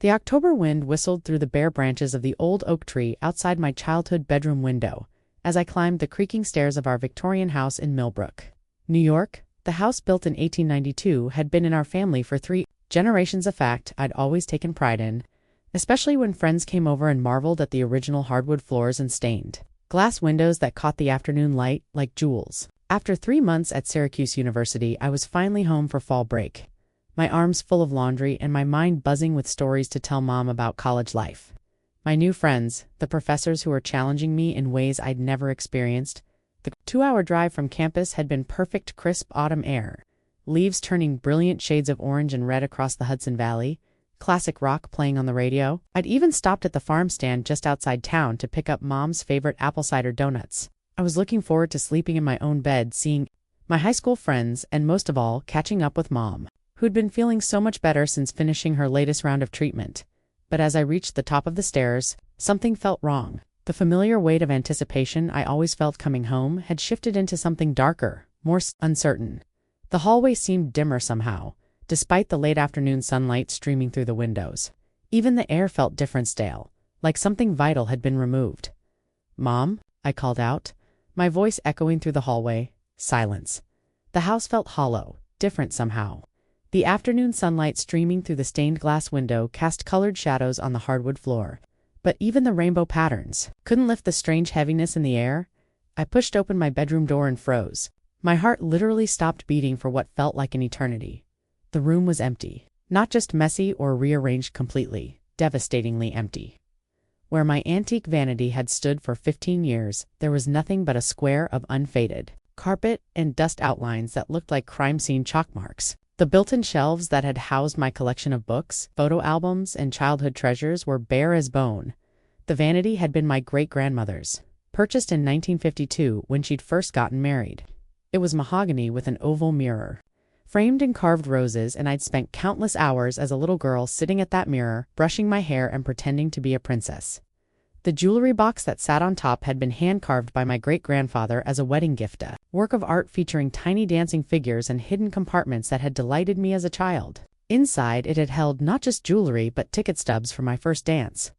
The October wind whistled through the bare branches of the old oak tree outside my childhood bedroom window as I climbed the creaking stairs of our Victorian house in Millbrook, New York. The house, built in 1892, had been in our family for 3 generations, a fact I'd always taken pride in, especially when friends came over and marveled at the original hardwood floors and stained glass windows that caught the afternoon light like jewels. After 3 months at Syracuse University, I was finally home for fall break, my arms full of laundry and my mind buzzing with stories to tell Mom about college life. My new friends, the professors who were challenging me in ways I'd never experienced. The 2-hour drive from campus had been perfect, crisp autumn air, leaves turning brilliant shades of orange and red across the Hudson Valley, classic rock playing on the radio. I'd even stopped at the farm stand just outside town to pick up Mom's favorite apple cider donuts. I was looking forward to sleeping in my own bed, seeing my high school friends, and most of all, catching up with Mom, who'd been feeling so much better since finishing her latest round of treatment. But as I reached the top of the stairs, something felt wrong. The familiar weight of anticipation I always felt coming home had shifted into something darker, more uncertain. The hallway seemed dimmer somehow, despite the late afternoon sunlight streaming through the windows. Even the air felt different, stale, like something vital had been removed. "Mom?" I called out, my voice echoing through the hallway. Silence. The house felt hollow, different somehow. The afternoon sunlight streaming through the stained glass window cast colored shadows on the hardwood floor, but even the rainbow patterns couldn't lift the strange heaviness in the air. I pushed open my bedroom door and froze. My heart literally stopped beating for what felt like an eternity. The room was empty, not just messy or rearranged completely, devastatingly empty. Where my antique vanity had stood for 15 years, there was nothing but a square of unfaded carpet and dust outlines that looked like crime scene chalk marks. The built-in shelves that had housed my collection of books, photo albums, and childhood treasures were bare as bone. The vanity had been my great-grandmother's, purchased in 1952 when she'd first gotten married. It was mahogany with an oval mirror, framed in carved roses, and I'd spent countless hours as a little girl sitting at that mirror, brushing my hair and pretending to be a princess. The jewelry box that sat on top had been hand-carved by my great-grandfather as a wedding gift, a work of art featuring tiny dancing figures and hidden compartments that had delighted me as a child. Inside, it had held not just jewelry but ticket stubs for my first dance,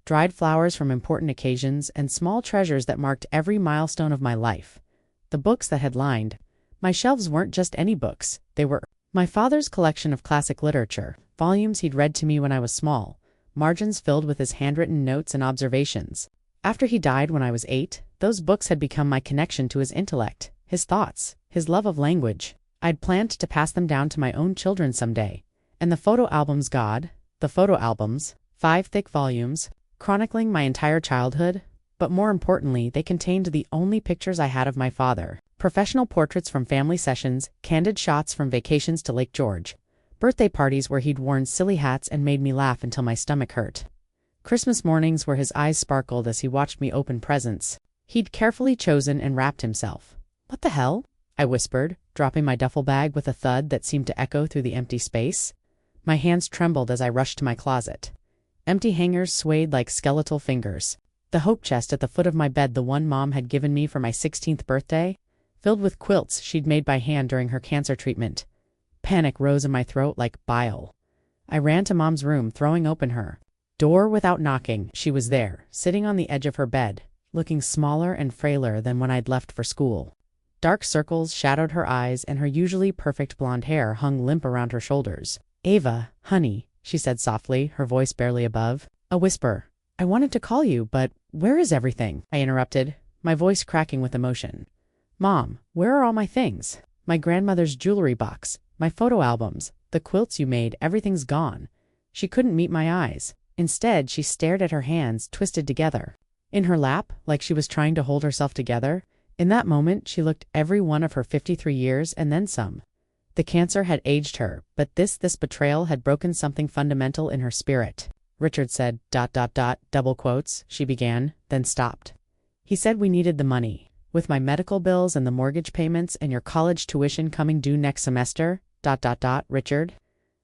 dried flowers from important occasions, and small treasures that marked every milestone of my life. The books that had lined my shelves weren't just any books. They were my father's collection of classic literature, volumes he'd read to me when I was small, margins filled with his handwritten notes and observations. After he died when I was 8, those books had become my connection to his intellect, his thoughts, his love of language. I'd planned to pass them down to my own children someday. And the photo albums, the photo albums, 5 thick volumes, chronicling my entire childhood. But more importantly, they contained the only pictures I had of my father. Professional portraits from family sessions, candid shots from vacations to Lake George, birthday parties where he'd worn silly hats and made me laugh until my stomach hurt, Christmas mornings where his eyes sparkled as he watched me open presents he'd carefully chosen and wrapped himself. "What the hell?" I whispered, dropping my duffel bag with a thud that seemed to echo through the empty space. My hands trembled as I rushed to my closet. Empty hangers swayed like skeletal fingers. The hope chest at the foot of my bed, the one Mom had given me for my 16th birthday, filled with quilts she'd made by hand during her cancer treatment. Panic rose in my throat like bile. I ran to Mom's room, throwing open her door without knocking. She was there, sitting on the edge of her bed, looking smaller and frailer than when I'd left for school. Dark circles shadowed her eyes, and her usually perfect blonde hair hung limp around her shoulders. "Ava, honey," she said softly, her voice barely above a whisper. "I wanted to call you, but where is everything?" I interrupted, my voice cracking with emotion. "Mom, where are all my things? My grandmother's jewelry box, my photo albums, the quilts you made, everything's gone." She couldn't meet my eyes. Instead, she stared at her hands, twisted together in her lap, like she was trying to hold herself together. In that moment, she looked every one of her 53 years and then some. The cancer had aged her, but this betrayal had broken something fundamental in her spirit. "Richard said, double quotes," she began, then stopped. "He said we needed the money. With my medical bills and the mortgage payments and your college tuition coming due next semester, Richard."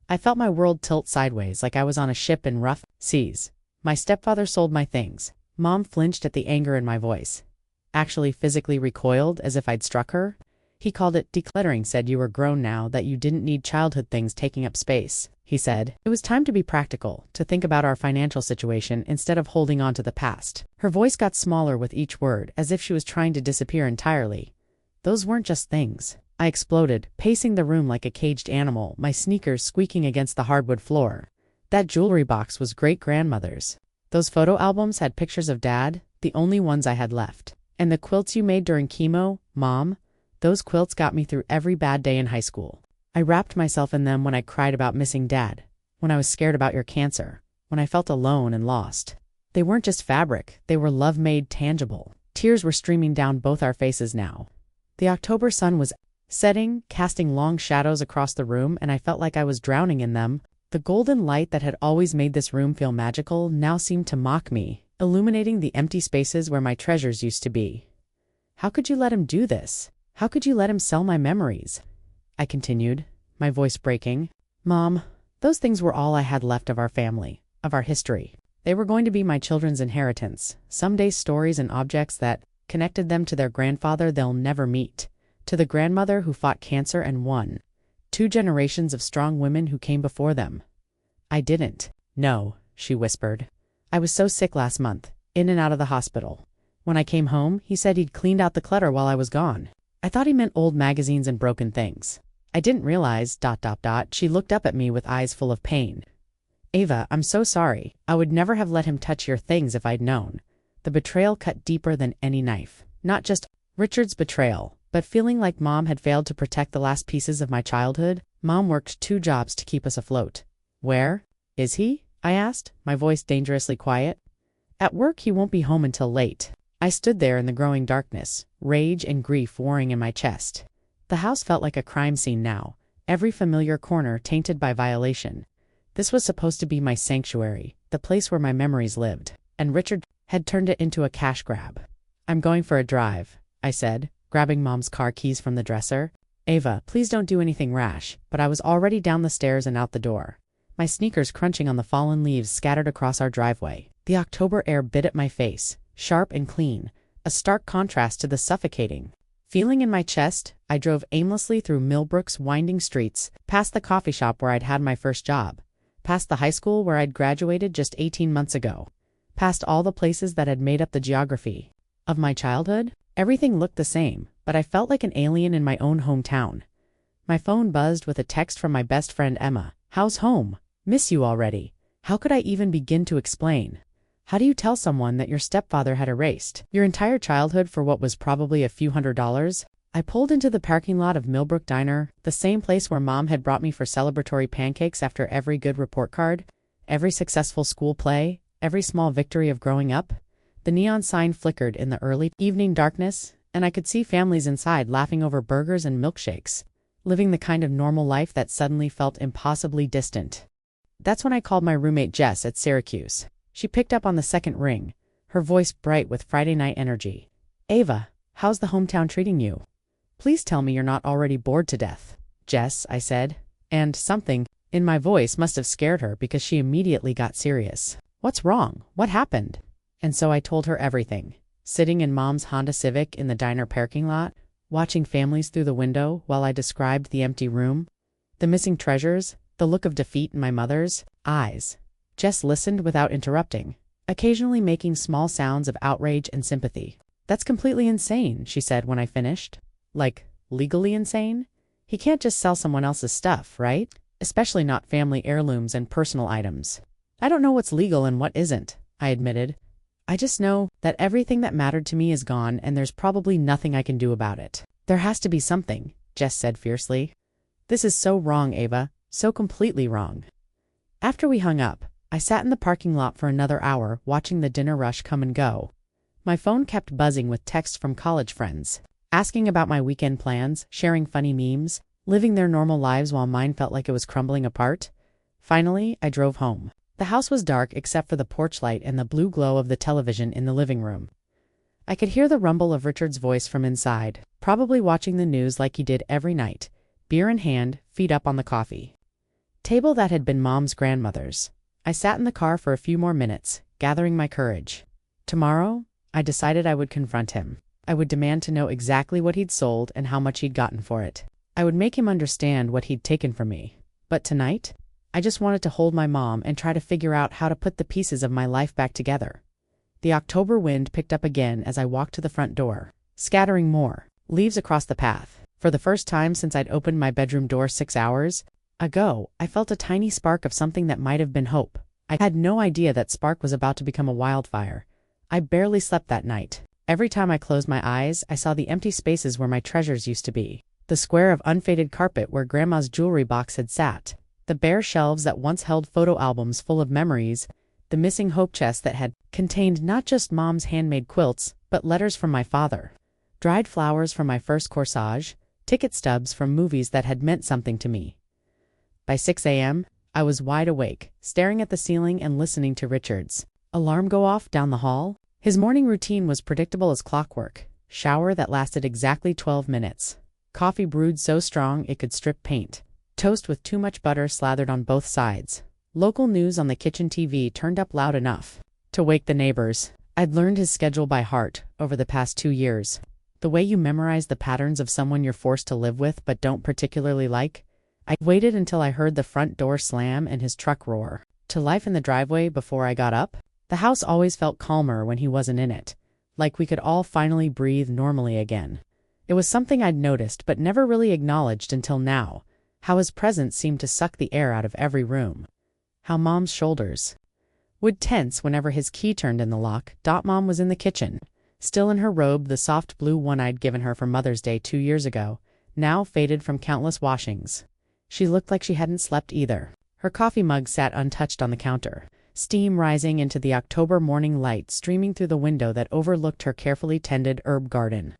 I felt my world tilt sideways like I was on a ship in rough seas. "My stepfather sold my things." Mom flinched at the anger in my voice. Actually physically recoiled as if I'd struck her. He called it decluttering, said you were grown now, that you didn't need childhood things taking up space. He said it was time to be practical, to think about our financial situation instead of holding on to the past. Her voice got smaller with each word, as if she was trying to disappear entirely. Those weren't just things. I exploded, pacing the room like a caged animal, my sneakers squeaking against the hardwood floor. That jewelry box was great-grandmother's. Those photo albums had pictures of Dad, the only ones I had left. And the quilts you made during chemo, Mom, those quilts got me through every bad day in high school. I wrapped myself in them when I cried about missing Dad, when I was scared about your cancer, when I felt alone and lost. They weren't just fabric, they were love made tangible. Tears were streaming down both our faces now. The October sun was setting, casting long shadows across the room, and I felt like I was drowning in them. The golden light that had always made this room feel magical now seemed to mock me, illuminating the empty spaces where my treasures used to be. How could you let him do this? How could you let him sell my memories? I continued, my voice breaking. Mom, those things were all I had left of our family, of our history. They were going to be my children's inheritance, someday stories and objects that connected them to their grandfather they'll never meet, to the grandmother who fought cancer and won, 2 generations of strong women who came before them. I didn't. No, she whispered. I was so sick last month, in and out of the hospital. When I came home, he said he'd cleaned out the clutter while I was gone. I thought he meant old magazines and broken things. I didn't realize, ... She looked up at me with eyes full of pain. Ava, I'm so sorry. I would never have let him touch your things if I'd known. The betrayal cut deeper than any knife. Not just Richard's betrayal, but feeling like Mom had failed to protect the last pieces of my childhood. Mom worked 2 jobs to keep us afloat. Where is he? I asked, my voice dangerously quiet. At work, he won't be home until late. I stood there in the growing darkness, rage and grief warring in my chest. The house felt like a crime scene now, every familiar corner tainted by violation. This was supposed to be my sanctuary, the place where my memories lived, and Richard had turned it into a cash grab. I'm going for a drive, I said, grabbing Mom's car keys from the dresser. Ava, please don't do anything rash, but I was already down the stairs and out the door, my sneakers crunching on the fallen leaves scattered across our driveway. The October air bit at my face, sharp and clean, a stark contrast to the suffocating feeling in my chest. I drove aimlessly through Millbrook's winding streets, past the coffee shop where I'd had my first job, past the high school where I'd graduated just 18 months ago, past all the places that had made up the geography of my childhood. Everything looked the same, but I felt like an alien in my own hometown. My phone buzzed with a text from my best friend Emma. How's home? Miss you already. How could I even begin to explain? How do you tell someone that your stepfather had erased your entire childhood for what was probably a few $100s? I pulled into the parking lot of Millbrook Diner, the same place where Mom had brought me for celebratory pancakes after every good report card, every successful school play, every small victory of growing up. The neon sign flickered in the early evening darkness, and I could see families inside laughing over burgers and milkshakes, living the kind of normal life that suddenly felt impossibly distant. That's when I called my roommate Jess at Syracuse. She picked up on the second ring, her voice bright with Friday night energy. Ava, how's the hometown treating you? Please tell me you're not already bored to death. Jess, I said, and something in my voice must have scared her because she immediately got serious. What's wrong? What happened? And so I told her everything, sitting in Mom's Honda Civic in the diner parking lot, watching families through the window while I described the empty room, the missing treasures, the look of defeat in my mother's eyes. Jess listened without interrupting, occasionally making small sounds of outrage and sympathy. That's completely insane, she said when I finished. Like, legally insane? He can't just sell someone else's stuff, right? Especially not family heirlooms and personal items. I don't know what's legal and what isn't, I admitted. I just know that everything that mattered to me is gone and there's probably nothing I can do about it. There has to be something, Jess said fiercely. This is so wrong, Ava, so completely wrong. After we hung up, I sat in the parking lot for another hour watching the dinner rush come and go. My phone kept buzzing with texts from college friends, asking about my weekend plans, sharing funny memes, living their normal lives while mine felt like it was crumbling apart. Finally, I drove home. The house was dark except for the porch light and the blue glow of the television in the living room. I could hear the rumble of Richard's voice from inside, probably watching the news like he did every night, beer in hand, feet up on the coffee table that had been Mom's grandmother's. I sat in the car for a few more minutes, gathering my courage. Tomorrow, I decided I would confront him. I would demand to know exactly what he'd sold and how much he'd gotten for it. I would make him understand what he'd taken from me. But tonight, I just wanted to hold my mom and try to figure out how to put the pieces of my life back together. The October wind picked up again as I walked to the front door, scattering more leaves across the path. For the first time since I'd opened my bedroom door 6 hours ago, I felt a tiny spark of something that might have been hope. I had no idea that spark was about to become a wildfire. I barely slept that night. Every time I closed my eyes, I saw the empty spaces where my treasures used to be. The square of unfaded carpet where Grandma's jewelry box had sat. The bare shelves that once held photo albums full of memories. The missing hope chest that had contained not just Mom's handmade quilts, but letters from my father. Dried flowers from my first corsage. Ticket stubs from movies that had meant something to me. By 6 a.m., I was wide awake, staring at the ceiling and listening to Richard's alarm go off down the hall. His morning routine was predictable as clockwork. Shower that lasted exactly 12 minutes. Coffee brewed so strong it could strip paint. Toast with too much butter slathered on both sides. Local news on the kitchen TV turned up loud enough to wake the neighbors. I'd learned his schedule by heart over the past 2 years. The way you memorize the patterns of someone you're forced to live with but don't particularly like. I waited until I heard the front door slam and his truck roar to life in the driveway before I got up. The house always felt calmer when he wasn't in it, like we could all finally breathe normally again. It was something I'd noticed but never really acknowledged until now, how his presence seemed to suck the air out of every room. How Mom's shoulders would tense whenever his key turned in the lock. Mom was in the kitchen, still in her robe, the soft blue one I'd given her for Mother's Day 2 years ago, now faded from countless washings. She looked like she hadn't slept either. Her coffee mug sat untouched on the counter, steam rising into the October morning light streaming through the window that overlooked her carefully tended herb garden.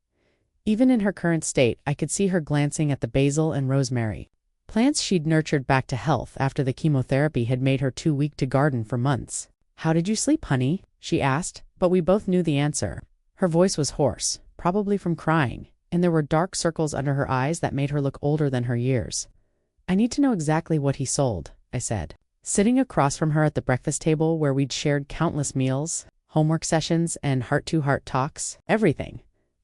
Even in her current state, I could see her glancing at the basil and rosemary, plants she'd nurtured back to health after the chemotherapy had made her too weak to garden for months. "How did you sleep, honey?" she asked, but we both knew the answer. Her voice was hoarse, probably from crying, and there were dark circles under her eyes that made her look older than her years. "I need to know exactly what he sold," I said, sitting across from her at the breakfast table where we'd shared countless meals, homework sessions, and heart-to-heart talks. Everything.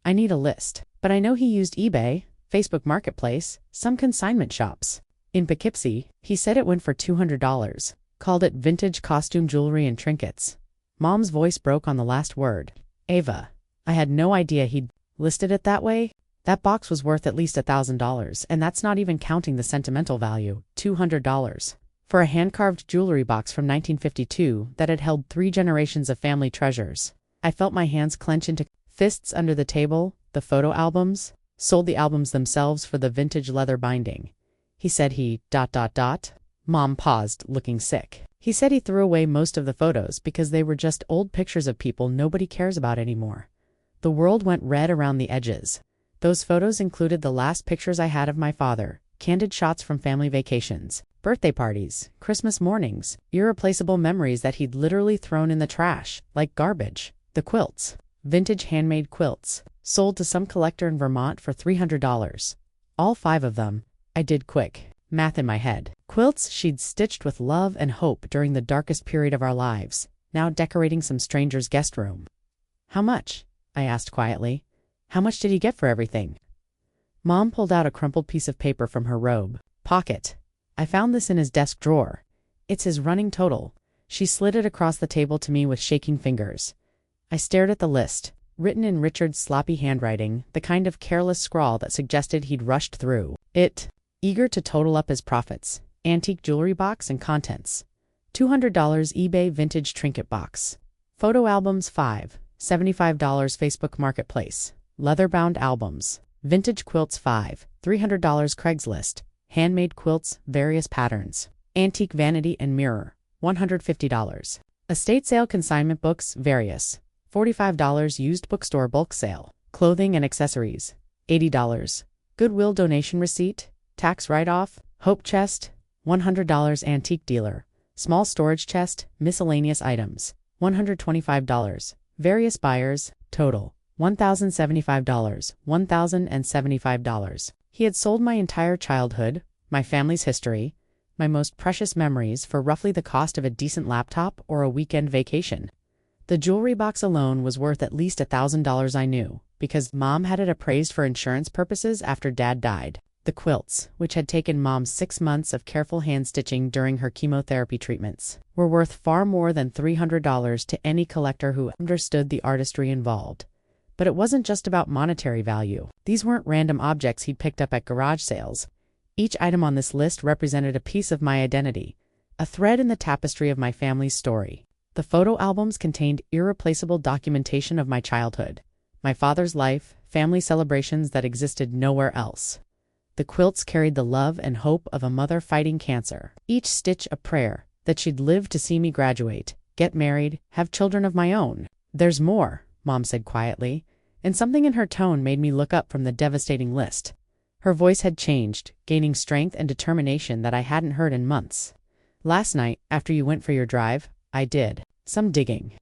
I need a list. But I know he used eBay, Facebook Marketplace, some consignment shops. In Poughkeepsie, he said it went for $200, called it vintage costume jewelry and trinkets. Mom's voice broke on the last word. "Ava." I had no idea he'd listed it that way. That box was worth at least $1,000, and that's not even counting the sentimental value, $200. For a hand-carved jewelry box from 1952 that had held 3 generations of family treasures. I felt my hands clench into fists under the table. The photo albums, sold the albums themselves for the vintage leather binding. He said he ... Mom paused, looking sick. He said he threw away most of the photos because they were just old pictures of people nobody cares about anymore. The world went red around the edges. Those photos included the last pictures I had of my father, candid shots from family vacations, birthday parties, Christmas mornings, irreplaceable memories that he'd literally thrown in the trash, like garbage. The quilts. Vintage handmade quilts, sold to some collector in Vermont for $300. All 5 of them. I did quick math in my head. Quilts she'd stitched with love and hope during the darkest period of our lives, now decorating some stranger's guest room. "How much?" I asked quietly. "How much did he get for everything?" Mom pulled out a crumpled piece of paper from her robe pocket. "I found this in his desk drawer. It's his running total." She slid it across the table to me with shaking fingers. I stared at the list, written in Richard's sloppy handwriting, the kind of careless scrawl that suggested he'd rushed through it, eager to total up his profits. Antique jewelry box and contents. $200 eBay vintage trinket box. Photo albums 5, $75 Facebook Marketplace. Leather-bound albums. Vintage quilts 5, $300 Craigslist. Handmade quilts, various patterns. Antique vanity and mirror, $150. Estate sale consignment books, various. $45 used bookstore bulk sale. Clothing and accessories, $80. Goodwill donation receipt, tax write-off. Hope chest, $100 antique dealer. Small storage chest, miscellaneous items, $125. Various buyers, total, $1,075, $1,075. He had sold my entire childhood, my family's history, my most precious memories for roughly the cost of a decent laptop or a weekend vacation. The jewelry box alone was worth at least $1,000 I knew, because Mom had it appraised for insurance purposes after Dad died. The quilts, which had taken Mom's 6 months of careful hand-stitching during her chemotherapy treatments, were worth far more than $300 to any collector who understood the artistry involved. But it wasn't just about monetary value. These weren't random objects he'd picked up at garage sales. Each item on this list represented a piece of my identity, a thread in the tapestry of my family's story. The photo albums contained irreplaceable documentation of my childhood, my father's life, family celebrations that existed nowhere else. The quilts carried the love and hope of a mother fighting cancer, each stitch a prayer that she'd live to see me graduate, get married, have children of my own. "There's more," Mom said quietly, and something in her tone made me look up from the devastating list. Her voice had changed, gaining strength and determination that I hadn't heard in months. "Last night, after you went for your drive, I did some digging.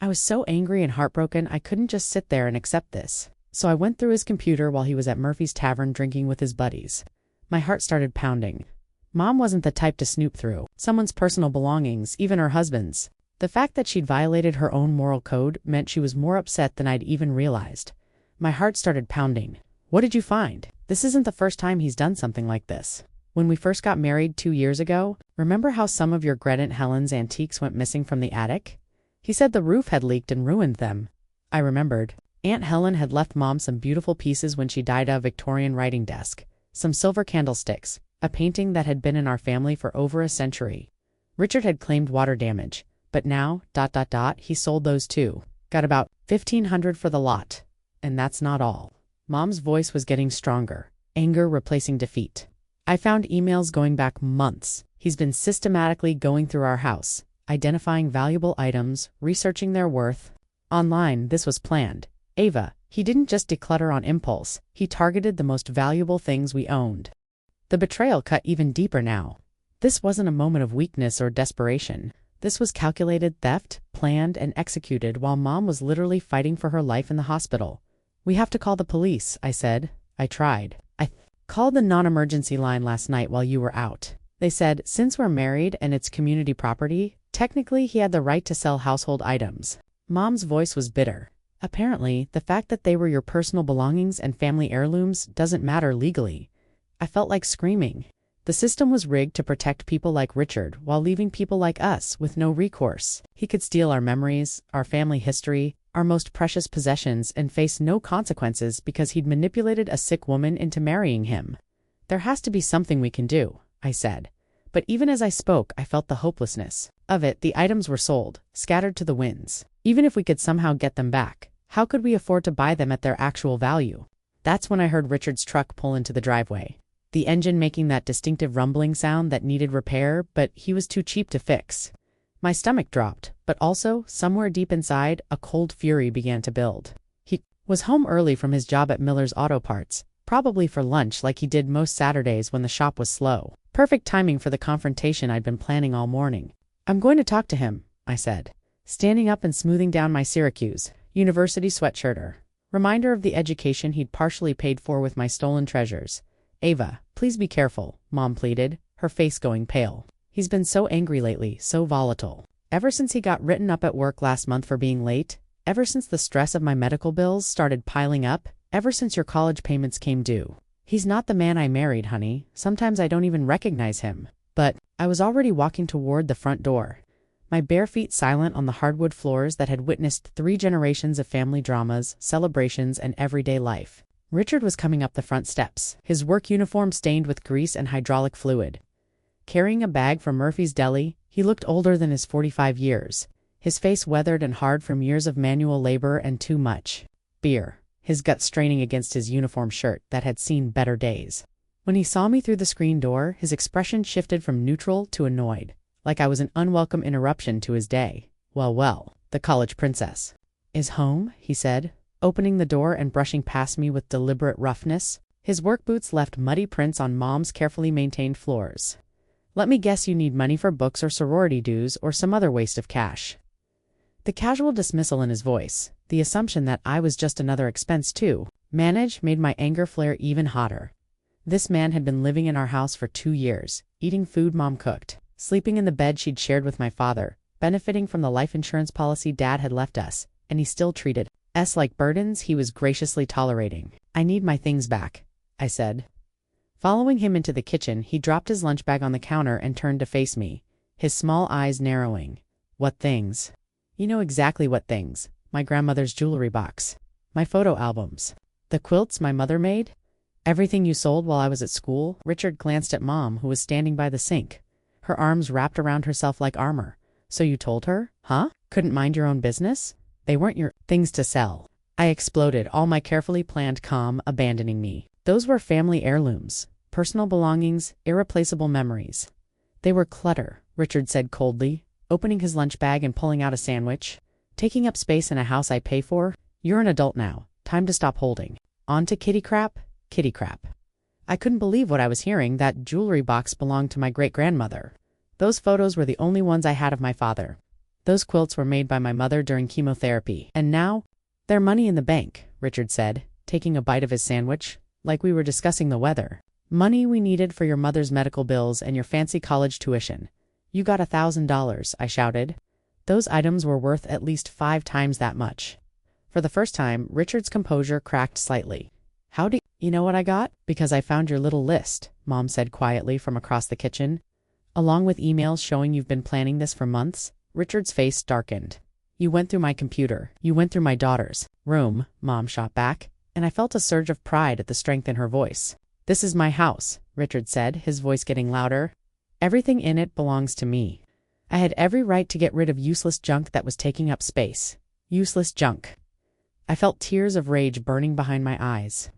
I was so angry and heartbroken I couldn't just sit there and accept this. So I went through his computer while he was at Murphy's Tavern drinking with his buddies. My heart started pounding. Mom wasn't the type to snoop through someone's personal belongings, even her husband's. The fact that she'd violated her own moral code meant she was more upset than I'd even realized. My heart started pounding. "What did you find?" "This isn't the first time he's done something like this. When we first got married 2 years ago, remember how some of your great Aunt Helen's antiques went missing from the attic? He said the roof had leaked and ruined them." I remembered. Aunt Helen had left Mom some beautiful pieces when she died: a Victorian writing desk, some silver candlesticks, a painting that had been in our family for over a century. Richard had claimed water damage, but now, he sold those too. Got about $1,500 for the lot. And that's not all. Mom's voice was getting stronger, anger replacing defeat. "I found emails going back months. He's been systematically going through our house, identifying valuable items, researching their worth. Online, this was planned. Ava, he didn't just declutter on impulse, he targeted the most valuable things we owned." The betrayal cut even deeper now. This wasn't a moment of weakness or desperation. This was calculated theft, planned and executed while Mom was literally fighting for her life in the hospital. "We have to call the police," I said. I tried. "I called the non-emergency line last night while you were out. They said, since we're married and it's community property, technically he had the right to sell household items." Mom's voice was bitter. "Apparently, the fact that they were your personal belongings and family heirlooms doesn't matter legally." I felt like screaming. The system was rigged to protect people like Richard while leaving people like us with no recourse. He could steal our memories, our family history, our most precious possessions, and face no consequences because he'd manipulated a sick woman into marrying him. "There has to be something we can do," I said. But even as I spoke, I felt the hopelessness of it. The items were sold, scattered to the winds. Even if we could somehow get them back, how could we afford to buy them at their actual value? That's when I heard Richard's truck pull into the driveway, the engine making that distinctive rumbling sound that needed repair, but he was too cheap to fix. My stomach dropped, but also, somewhere deep inside, a cold fury began to build. He was home early from his job at Miller's Auto Parts, probably for lunch like he did most Saturdays when the shop was slow. Perfect timing for the confrontation I'd been planning all morning. "I'm going to talk to him," I said, standing up and smoothing down my Syracuse University sweatshirt. Reminder of the education he'd partially paid for with my stolen treasures. "Ava, please be careful," Mom pleaded, her face going pale. "He's been so angry lately, so volatile. Ever since he got written up at work last month for being late, ever since the stress of my medical bills started piling up, ever since your college payments came due. He's not the man I married, honey. Sometimes I don't even recognize him." But I was already walking toward the front door, my bare feet silent on the hardwood floors that had witnessed 3 generations of family dramas, celebrations, and everyday life. Richard was coming up the front steps, his work uniform stained with grease and hydraulic fluid. Carrying a bag from Murphy's Deli, he looked older than his 45 years, his face weathered and hard from years of manual labor and too much beer, his gut straining against his uniform shirt that had seen better days. When he saw me through the screen door, his expression shifted from neutral to annoyed, like I was an unwelcome interruption to his day. Well, the college princess is home," he said, opening the door and brushing past me with deliberate roughness. His work boots left muddy prints on Mom's carefully maintained floors. "Let me guess you need money for books or sorority dues or some other waste of cash." The casual dismissal in his voice, the assumption that I was just another expense to manage, made my anger flare even hotter. This man had been living in our house for 2 years, eating food Mom cooked, sleeping in the bed she'd shared with my father, benefiting from the life insurance policy Dad had left us, and he still treated S like burdens he was graciously tolerating. "I need my things back," I said. Following him into the kitchen, he dropped his lunch bag on the counter and turned to face me, his small eyes narrowing. "What things?" "You know exactly what things. My grandmother's jewelry box. My photo albums. The quilts my mother made. Everything you sold while I was at school." Richard glanced at Mom, who was standing by the sink, her arms wrapped around herself like armor. "So you told her? Huh? Couldn't mind your own business? They weren't your things to sell." I exploded, all my carefully planned calm abandoning me. Those were family heirlooms, personal belongings, irreplaceable memories. "They were clutter," Richard said coldly, opening his lunch bag and pulling out a sandwich. "Taking up space in a house I pay for? You're an adult now. Time to stop holding on to kitty crap, kitty crap." I couldn't believe what I was hearing. That jewelry box belonged to my great-grandmother. Those photos were the only ones I had of my father. Those quilts were made by my mother during chemotherapy. And now, they're money in the bank, Richard said, taking a bite of his sandwich, like we were discussing the weather. "Money we needed for your mother's medical bills and your fancy college tuition. You got $1,000, I shouted. Those items were worth at least 5 times that much. For the first time, Richard's composure cracked slightly. "How do you know what I got?" "Because I found your little list," Mom said quietly from across the kitchen. "Along with emails showing you've been planning this for months." Richard's face darkened. "You went through my computer. You went through my daughter's room," Mom shot back, and I felt a surge of pride at the strength in her voice. "This is my house," Richard said, his voice getting louder. "Everything in it belongs to me. I had every right to get rid of useless junk that was taking up space. Useless junk." I felt tears of rage burning behind my eyes.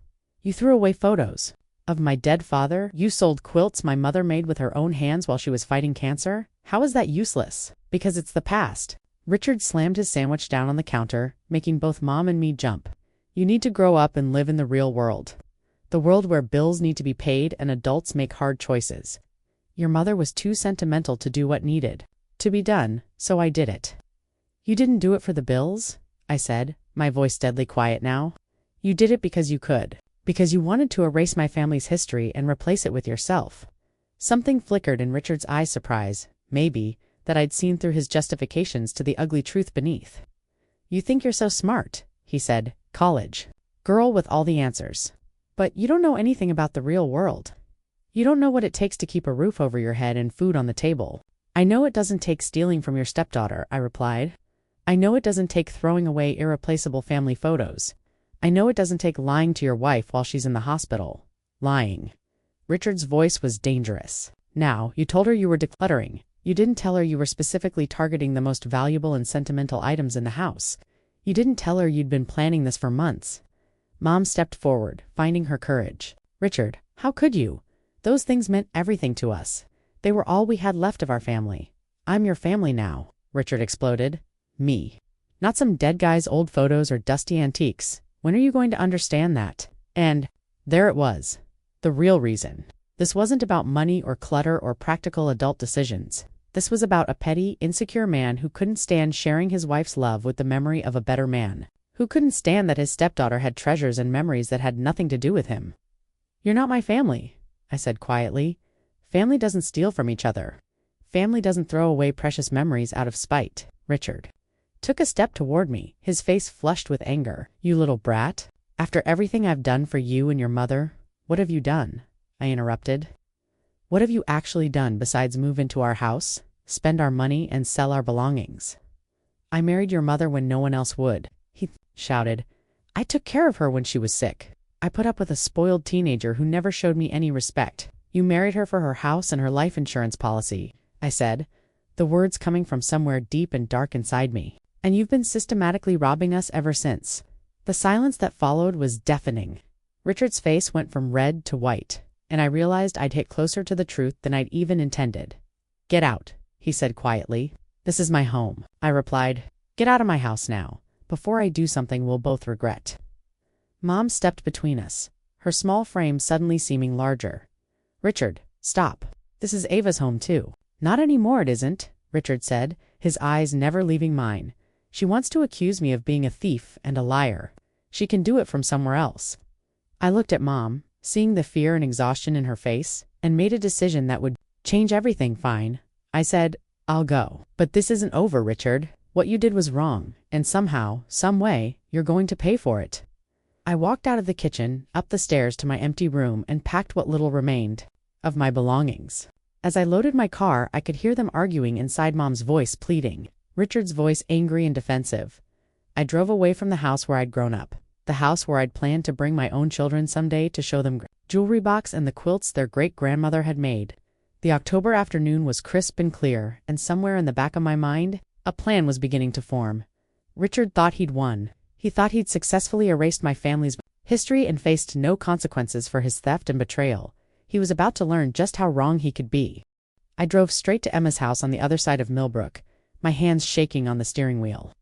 "You threw away photos of my dead father? You sold quilts my mother made with her own hands while she was fighting cancer? How is that useless?" "Because it's the past." Richard slammed his sandwich down on the counter, making both Mom and me jump. "You need to grow up and live in the real world. The world where bills need to be paid and adults make hard choices. Your mother was too sentimental to do what needed to be done, so I did it." "You didn't do it for the bills?" I said, my voice deadly quiet now. "You did it because you could. Because you wanted to erase my family's history and replace it with yourself." Something flickered in Richard's eyes, surprise, maybe, that I'd seen through his justifications to the ugly truth beneath. "You think you're so smart," he said, "college girl with all the answers. But you don't know anything about the real world. You don't know what it takes to keep a roof over your head and food on the table." "I know it doesn't take stealing from your stepdaughter," I replied. "I know it doesn't take throwing away irreplaceable family photos. I know it doesn't take lying to your wife while she's in the hospital." Lying. Richard's voice was dangerous. "Now, you told her you were decluttering. You didn't tell her you were specifically targeting the most valuable and sentimental items in the house. You didn't tell her you'd been planning this for months." Mom stepped forward, finding her courage. "Richard, how could you? Those things meant everything to us. They were all we had left of our family. I'm your family now," Richard exploded. "Me. Not some dead guy's old photos or dusty antiques. When are you going to understand that?" And there it was. The real reason. This wasn't about money or clutter or practical adult decisions. This was about a petty, insecure man who couldn't stand sharing his wife's love with the memory of a better man. Who couldn't stand that his stepdaughter had treasures and memories that had nothing to do with him. "You're not my family," I said quietly. "Family doesn't steal from each other. Family doesn't throw away precious memories out of spite." Richard took a step toward me, his face flushed with anger. "You little brat. After everything I've done for you and your mother, what have you done?" I interrupted. "What have you actually done besides move into our house, spend our money, and sell our belongings?" "I married your mother when no one else would," he shouted. "I took care of her when she was sick. I put up with a spoiled teenager who never showed me any respect. You married her for her house and her life insurance policy," I said, the words coming from somewhere deep and dark inside me. "And you've been systematically robbing us ever since." The silence that followed was deafening. Richard's face went from red to white, and I realized I'd hit closer to the truth than I'd even intended. "Get out," he said quietly. "This is my home," I replied. "Get out of my house now, before I do something we'll both regret." Mom stepped between us, her small frame suddenly seeming larger. "Richard, stop. This is Ava's home too." "Not anymore it isn't," Richard said, his eyes never leaving mine. "She wants to accuse me of being a thief and a liar. She can do it from somewhere else." I looked at Mom, seeing the fear and exhaustion in her face, and made a decision that would change everything. "Fine," I said. "I'll go. But this isn't over, Richard. What you did was wrong, and somehow, some way, you're going to pay for it. I walked out of the kitchen, up the stairs to my empty room, and packed what little remained of my belongings. As I loaded my car, I could hear them arguing inside Mom's voice pleading, Richard's voice angry and defensive. I drove away from the house where I'd grown up, the house where I'd planned to bring my own children someday to show them jewelry box and the quilts their great-grandmother had made. The October afternoon was crisp and clear, and somewhere in the back of my mind, a plan was beginning to form. Richard thought he'd won. He thought he'd successfully erased my family's history and faced no consequences for his theft and betrayal. He was about to learn just how wrong he could be. I drove straight to Emma's house on the other side of Millbrook, my hands shaking on the steering wheel.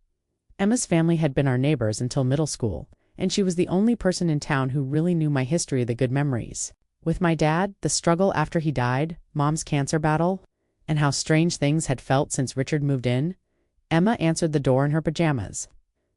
Emma's family had been our neighbors until middle school, and she was the only person in town who really knew my history, the good memories. With my dad, the struggle after he died, Mom's cancer battle, and how strange things had felt since Richard moved in. Emma answered the door in her pajamas,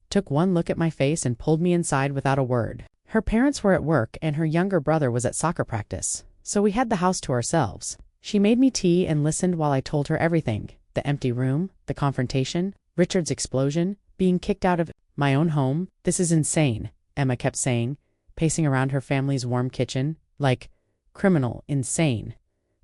took one look at my face, and pulled me inside without a word. Her parents were at work and her younger brother was at soccer practice, so we had the house to ourselves. She made me tea and listened while I told her everything: the empty room, the confrontation, Richard's explosion, being kicked out of my own home. "This is insane," Emma kept saying, pacing around her family's warm kitchen, like, criminal, insane.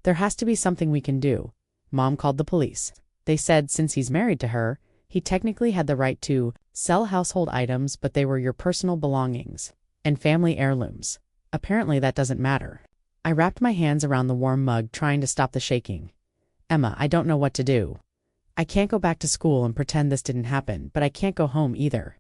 "There has to be something we can do." Mom called the police. They said since he's married to her, he technically had the right to sell household items, but they were your personal belongings and family heirlooms. Apparently that doesn't matter. I wrapped my hands around the warm mug, trying to stop the shaking. "Emma, I don't know what to do. I can't go back to school and pretend this didn't happen, but I can't go home either."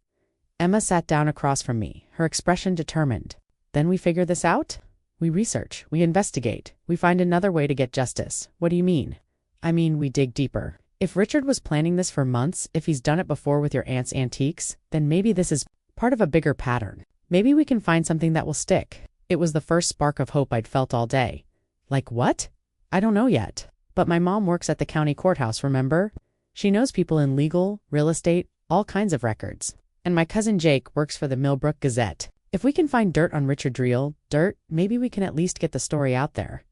Emma sat down across from me, her expression determined. "Then we figure this out? We research, we investigate, we find another way to get justice." "What do you mean?" "I mean, we dig deeper. If Richard was planning this for months, if he's done it before with your aunt's antiques, then maybe this is part of a bigger pattern. Maybe we can find something that will stick." It was the first spark of hope I'd felt all day. "Like what?" "I don't know yet. But my mom works at the county courthouse, remember? She knows people in legal, real estate, all kinds of records. And my cousin Jake works for the Millbrook Gazette. If we can find dirt on Richard Dreel, maybe we can at least get the story out there."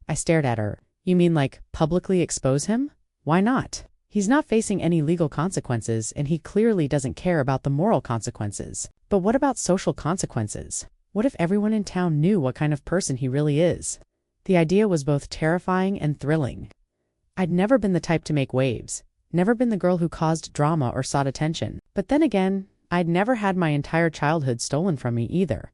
I stared at her. "You mean like publicly expose him? Why not? He's not facing any legal consequences, and he clearly doesn't care about the moral consequences. But what about social consequences? What if everyone in town knew what kind of person he really is?" The idea was both terrifying and thrilling. I'd never been the type to make waves, never been the girl who caused drama or sought attention. But then again, I'd never had my entire childhood stolen from me either.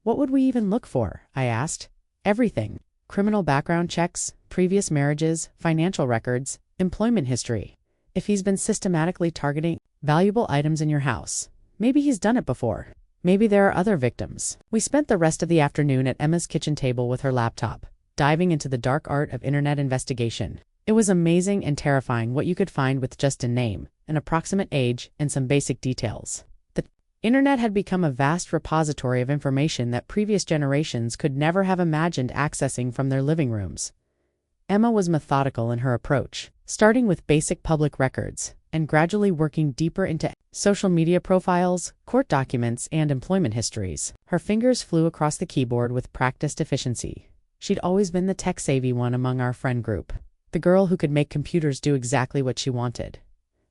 "What would we even look for?" I asked. "Everything. Criminal background checks, previous marriages, financial records, employment history. If he's been systematically targeting valuable items in your house, maybe he's done it before. Maybe there are other victims." We spent the rest of the afternoon at Emma's kitchen table with her laptop, diving into the dark art of internet investigation. It was amazing and terrifying what you could find with just a name, an approximate age, and some basic details. The internet had become a vast repository of information that previous generations could never have imagined accessing from their living rooms. Emma was methodical in her approach, starting with basic public records, and gradually working deeper into social media profiles, court documents, and employment histories. Her fingers flew across the keyboard with practiced efficiency. She'd always been the tech-savvy one among our friend group, the girl who could make computers do exactly what she wanted.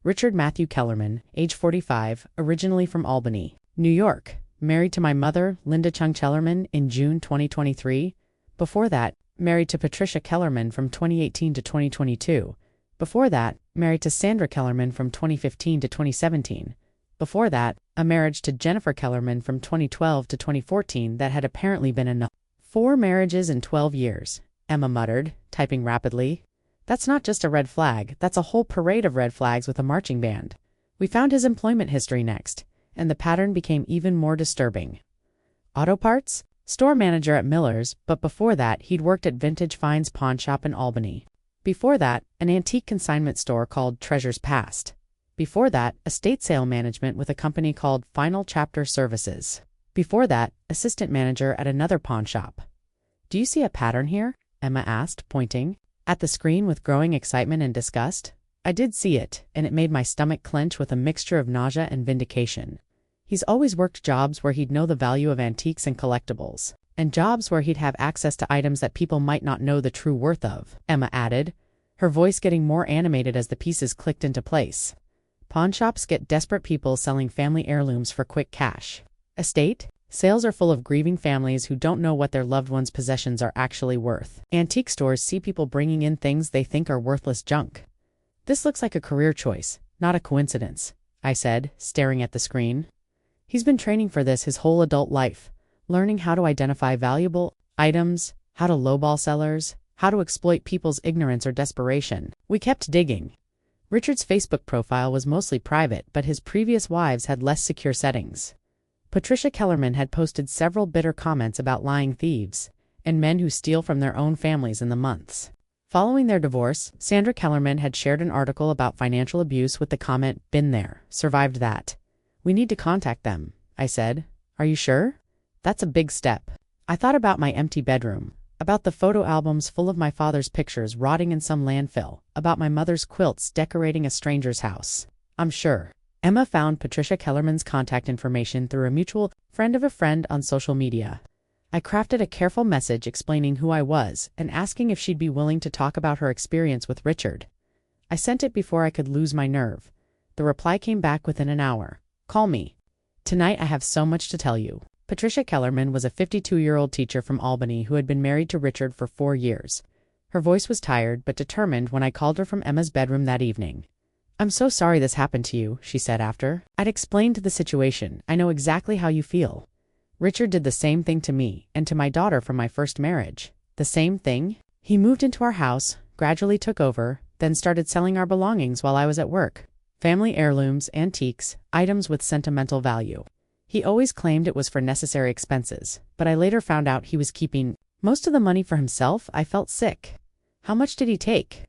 Richard Matthew Kellerman, age 45, originally from Albany, New York, married to my mother, Linda Chung Kellerman, in June 2023. Before that, married to Patricia Kellerman from 2018 to 2022. Before that, married to Sandra Kellerman from 2015 to 2017. Before that, a marriage to Jennifer Kellerman from 2012 to 2014 that had apparently been enough. 4 marriages in 12 years, Emma muttered, typing rapidly. "That's not just a red flag, that's a whole parade of red flags with a marching band." We found his employment history next, and the pattern became even more disturbing. Auto parts? Store manager at Miller's, but before that he'd worked at Vintage Finds Pawn Shop in Albany. Before that, an antique consignment store called Treasures Past. Before that, estate sale management with a company called Final Chapter Services. Before that, assistant manager at another pawn shop. "Do you see a pattern here?" Emma asked, pointing at the screen with growing excitement and disgust. I did see it, and it made my stomach clench with a mixture of nausea and vindication. He's always worked jobs where he'd know the value of antiques and collectibles, and jobs where he'd have access to items that people might not know the true worth of, Emma added, her voice getting more animated as the pieces clicked into place. Pawn shops get desperate people selling family heirlooms for quick cash. Estate sales are full of grieving families who don't know what their loved ones' possessions are actually worth. Antique stores see people bringing in things they think are worthless junk. This looks like a career choice, not a coincidence, I said, staring at the screen. He's been training for this his whole adult life, learning how to identify valuable items, how to lowball sellers, how to exploit people's ignorance or desperation. We kept digging. Richard's Facebook profile was mostly private, but his previous wives had less secure settings. Patricia Kellerman had posted several bitter comments about lying thieves and men who steal from their own families in the months. Following their divorce, Sandra Kellerman had shared an article about financial abuse with the comment, "Been there, survived that." "We need to contact them," I said. "Are you sure?" "That's a big step." I thought about my empty bedroom, about the photo albums full of my father's pictures rotting in some landfill, about my mother's quilts decorating a stranger's house. "I'm sure." Emma found Patricia Kellerman's contact information through a mutual friend of a friend on social media. I crafted a careful message explaining who I was and asking if she'd be willing to talk about her experience with Richard. I sent it before I could lose my nerve. The reply came back within an hour. "Call me. Tonight I have so much to tell you." Patricia Kellerman was a 52-year-old teacher from Albany who had been married to Richard for 4 years. Her voice was tired but determined when I called her from Emma's bedroom that evening. "I'm so sorry this happened to you," she said after. I'd explained the situation. "I know exactly how you feel. Richard did the same thing to me and to my daughter from my first marriage." "The same thing?" "He moved into our house, gradually took over, then started selling our belongings while I was at work. Family heirlooms, antiques, items with sentimental value. He always claimed it was for necessary expenses, but I later found out he was keeping most of the money for himself." I felt sick. "How much did he take?"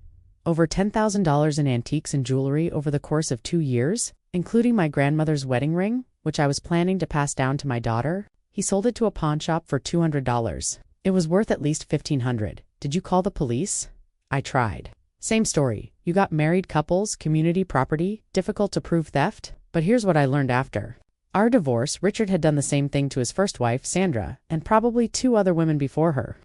"Over $10,000 in antiques and jewelry over the course of 2 years, including my grandmother's wedding ring, which I was planning to pass down to my daughter. He sold it to a pawn shop for $200. It was worth at least $1,500. Did you call the police?" I tried. "Same story. You got married couples, community property, difficult to prove theft." But here's what I learned after our divorce. Richard had done the same thing to his first wife, Sandra, and probably 2 other women before her.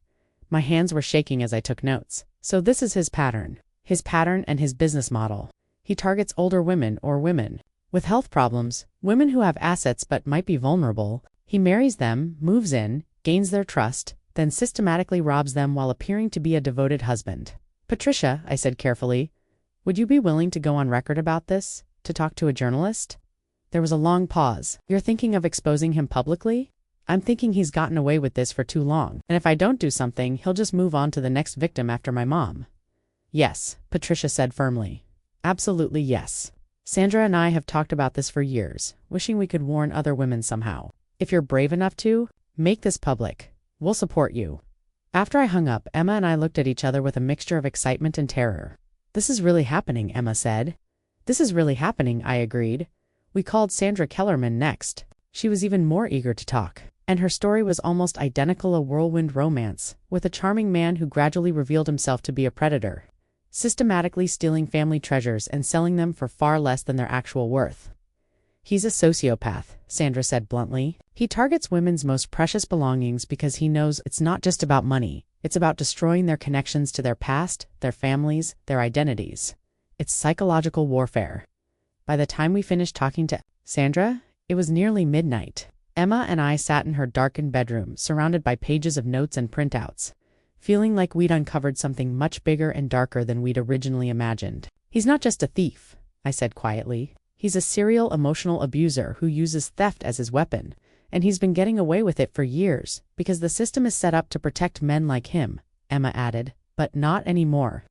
My hands were shaking as I took notes. So this is his pattern. His pattern and his business model. He targets older women or women with health problems, women who have assets but might be vulnerable. He marries them, moves in, gains their trust, then systematically robs them while appearing to be a devoted husband. "Patricia," I said carefully, "would you be willing to go on record about this, to talk to a journalist?" There was a long pause. "You're thinking of exposing him publicly?" "I'm thinking he's gotten away with this for too long, and if I don't do something, he'll just move on to the next victim after my mom." "Yes," Patricia said firmly. "Absolutely yes. Sandra and I have talked about this for years, wishing we could warn other women somehow. If you're brave enough to, make this public. We'll support you." After I hung up, Emma and I looked at each other with a mixture of excitement and terror. "This is really happening," Emma said. "This is really happening," I agreed. We called Sandra Kellerman next. She was even more eager to talk, and her story was almost identical, a whirlwind romance, with a charming man who gradually revealed himself to be a predator, systematically stealing family treasures and selling them for far less than their actual worth. "He's a sociopath," Sandra said bluntly. "He targets women's most precious belongings because he knows it's not just about money. It's about destroying their connections to their past, their families, their identities. It's psychological warfare." By the time we finished talking to Sandra, it was nearly midnight. Emma and I sat in her darkened bedroom, surrounded by pages of notes and printouts, feeling like we'd uncovered something much bigger and darker than we'd originally imagined. "He's not just a thief," I said quietly. "He's a serial emotional abuser who uses theft as his weapon, and he's been getting away with it for years because the system is set up to protect men like him," Emma added. "But not anymore."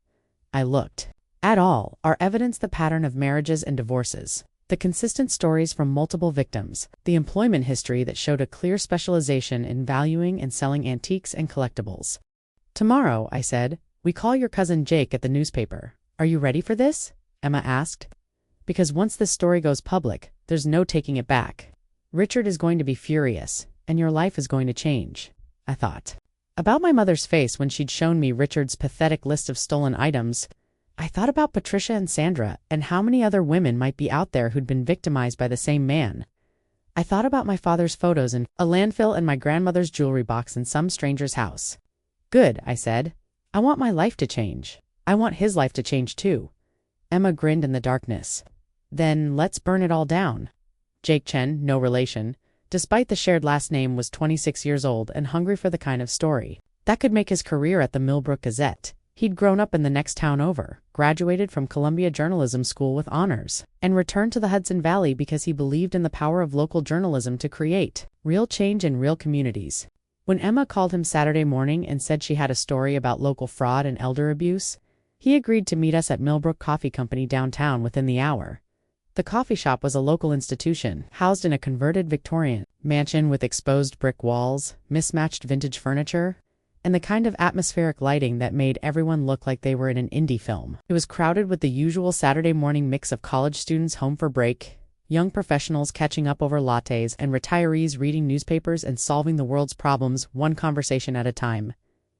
I looked. At all, our evidence the pattern of marriages and divorces, the consistent stories from multiple victims, the employment history that showed a clear specialization in valuing and selling antiques and collectibles. "Tomorrow," I said, "we call your cousin Jake at the newspaper. Are you ready for this?" Emma asked. "Because once this story goes public, there's no taking it back. Richard is going to be furious, and your life is going to change," I thought. About my mother's face when she'd shown me Richard's pathetic list of stolen items, I thought about Patricia and Sandra and how many other women might be out there who'd been victimized by the same man. I thought about my father's photos in a landfill and my grandmother's jewelry box in some stranger's house. "Good," I said. "I want my life to change. I want his life to change too." Emma grinned in the darkness. Then let's burn it all down. Jake Chen, no relation, despite the shared last name, was 26 years old and hungry for the kind of story that could make his career at the Millbrook Gazette. He'd grown up in the next town over, graduated from Columbia Journalism School with honors, and returned to the Hudson Valley because he believed in the power of local journalism to create real change in real communities. When Emma called him Saturday morning and said she had a story about local fraud and elder abuse, he agreed to meet us at Millbrook Coffee Company downtown within the hour. The coffee shop was a local institution, housed in a converted Victorian mansion with exposed brick walls, mismatched vintage furniture, and the kind of atmospheric lighting that made everyone look like they were in an indie film. It was crowded with the usual Saturday morning mix of college students home for break, young professionals catching up over lattes, and retirees reading newspapers and solving the world's problems one conversation at a time.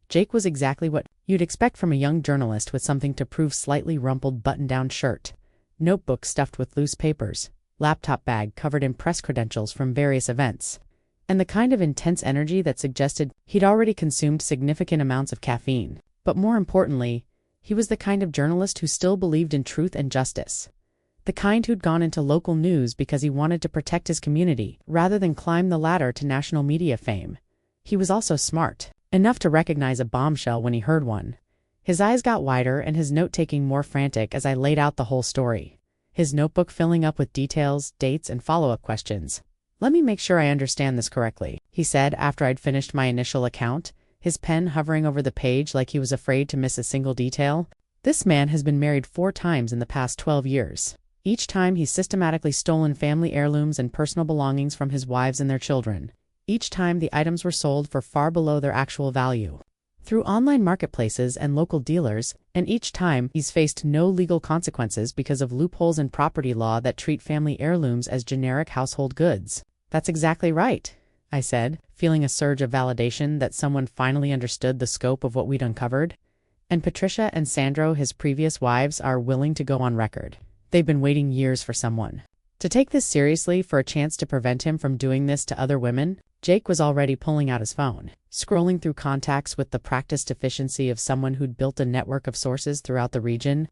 Jake was exactly what you'd expect from a young journalist, with something to prove: slightly rumpled button-down shirt, notebook stuffed with loose papers, laptop bag covered in press credentials from various events, and the kind of intense energy that suggested he'd already consumed significant amounts of caffeine. But more importantly, he was the kind of journalist who still believed in truth and justice. The kind who'd gone into local news because he wanted to protect his community, rather than climb the ladder to national media fame. He was also smart enough to recognize a bombshell when he heard one. His eyes got wider and his note-taking more frantic as I laid out the whole story, his notebook filling up with details, dates, and follow-up questions. "Let me make sure I understand this correctly," he said after I'd finished my initial account, his pen hovering over the page like he was afraid to miss a single detail. "This man has been married 4 times in the past 12 years. Each time he's systematically stolen family heirlooms and personal belongings from his wives and their children. Each time the items were sold for far below their actual value, through online marketplaces and local dealers, and each time he's faced no legal consequences because of loopholes in property law that treat family heirlooms as generic household goods." "That's exactly right," I said, feeling a surge of validation that someone finally understood the scope of what we'd uncovered. "And Patricia and Sandro, his previous wives, are willing to go on record. They've been waiting years for someone to take this seriously, for a chance to prevent him from doing this to other women." Jake was already pulling out his phone, scrolling through contacts with the practiced efficiency of someone who'd built a network of sources throughout the region.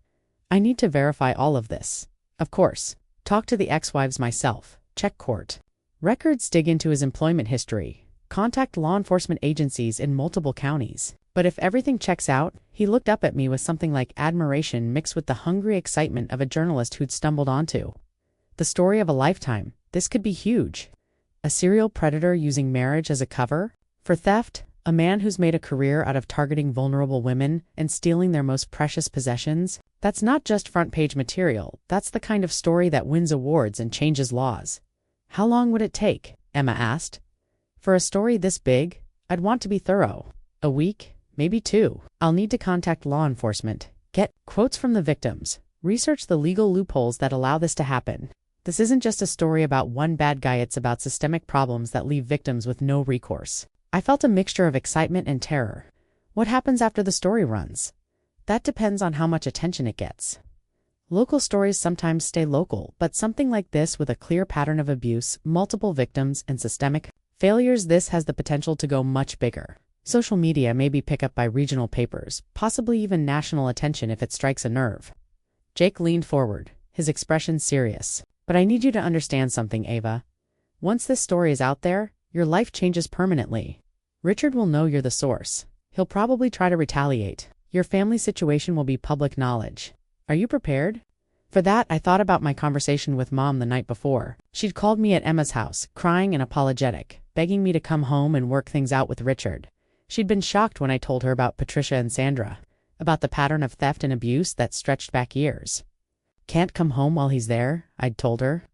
"I need to verify all of this. Of course. Talk to the ex-wives myself. Check court records, dig into his employment history, contact law enforcement agencies in multiple counties. But if everything checks out," he looked up at me with something like admiration mixed with the hungry excitement of a journalist who'd stumbled onto the story of a lifetime. "This could be huge. A serial predator using marriage as a cover for theft, a man who's made a career out of targeting vulnerable women and stealing their most precious possessions. That's not just front-page material. That's the kind of story that wins awards and changes laws." "How long would it take?" Emma asked. "For a story this big, I'd want to be thorough. A week, maybe 2. I'll need to contact law enforcement, get quotes from the victims, research the legal loopholes that allow this to happen. This isn't just a story about one bad guy, it's about systemic problems that leave victims with no recourse." I felt a mixture of excitement and terror. What happens after the story runs? That depends on how much attention it gets. Local stories sometimes stay local, but something like this, with a clear pattern of abuse, multiple victims, and systemic failures, this has the potential to go much bigger. Social media, maybe pick up by regional papers, possibly even national attention if it strikes a nerve. Jake leaned forward, his expression serious. "But I need you to understand something, Ava. Once this story is out there, your life changes permanently. Richard will know you're the source. He'll probably try to retaliate. Your family situation will be public knowledge. Are you prepared?" For that, I thought about my conversation with Mom the night before. She'd called me at Emma's house, crying and apologetic, begging me to come home and work things out with Richard. She'd been shocked when I told her about Patricia and Sandra, about the pattern of theft and abuse that stretched back years. "Can't come home while he's there," I'd told her.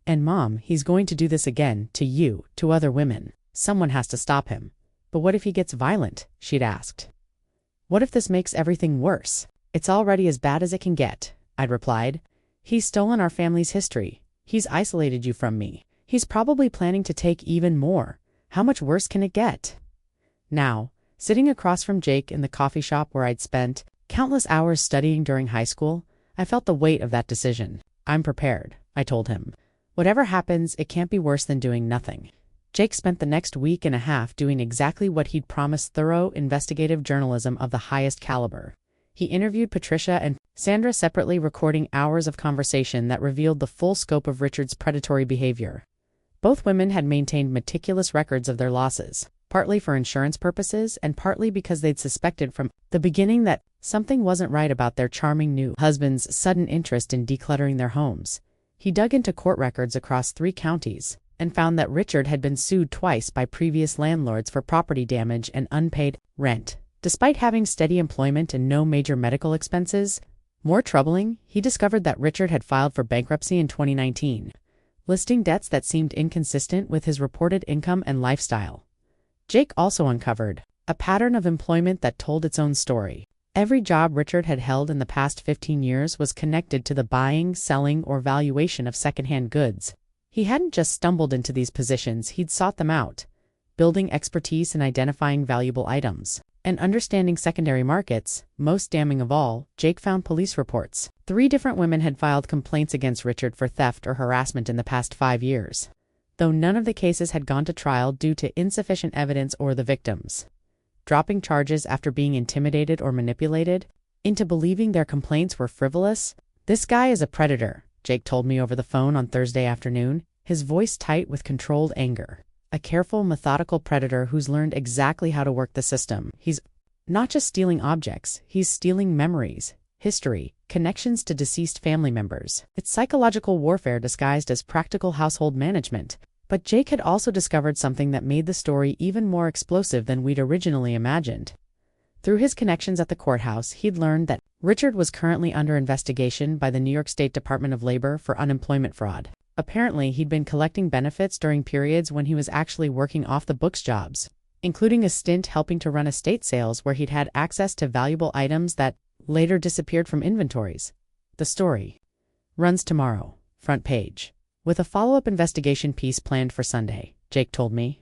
"And Mom, he's going to do this again, to you, to other women. Someone has to stop him." "But what if he gets violent?" she'd asked. "What if this makes everything worse?" "It's already as bad as it can get," I'd replied. "He's stolen our family's history. He's isolated you from me. He's probably planning to take even more. How much worse can it get?" Now, sitting across from Jake in the coffee shop where I'd spent countless hours studying during high school, I felt the weight of that decision. "I'm prepared," I told him. "Whatever happens, it can't be worse than doing nothing." Jake spent the next week and a half doing exactly what he'd promised: thorough, investigative journalism of the highest caliber. He interviewed Patricia and Sandra separately, recording hours of conversation that revealed the full scope of Richard's predatory behavior. Both women had maintained meticulous records of their losses, partly for insurance purposes and partly because they'd suspected from the beginning that something wasn't right about their charming new husband's sudden interest in decluttering their homes. He dug into court records across 3 counties and found that Richard had been sued twice by previous landlords for property damage and unpaid rent. Despite having steady employment and no major medical expenses, more troubling, he discovered that Richard had filed for bankruptcy in 2019, listing debts that seemed inconsistent with his reported income and lifestyle. Jake also uncovered a pattern of employment that told its own story. Every job Richard had held in the past 15 years was connected to the buying, selling, or valuation of secondhand goods. He hadn't just stumbled into these positions, he'd sought them out, building expertise in identifying valuable items and understanding secondary markets. Most damning of all, Jake found police reports. 3 different women had filed complaints against Richard for theft or harassment in the past 5 years, though none of the cases had gone to trial due to insufficient evidence or the victims dropping charges after being intimidated or manipulated into believing their complaints were frivolous. "This guy is a predator," Jake told me over the phone on Thursday afternoon, his voice tight with controlled anger. "A careful, methodical predator who's learned exactly how to work the system. He's not just stealing objects, he's stealing memories, history, connections to deceased family members. It's psychological warfare disguised as practical household management." But Jake had also discovered something that made the story even more explosive than we'd originally imagined. Through his connections at the courthouse, he'd learned that Richard was currently under investigation by the New York State Department of Labor for unemployment fraud. Apparently, he'd been collecting benefits during periods when he was actually working off-the-books jobs, including a stint helping to run estate sales where he'd had access to valuable items that later disappeared from inventories. The story runs tomorrow, front page, with a follow-up investigation piece planned for Sunday, Jake told me.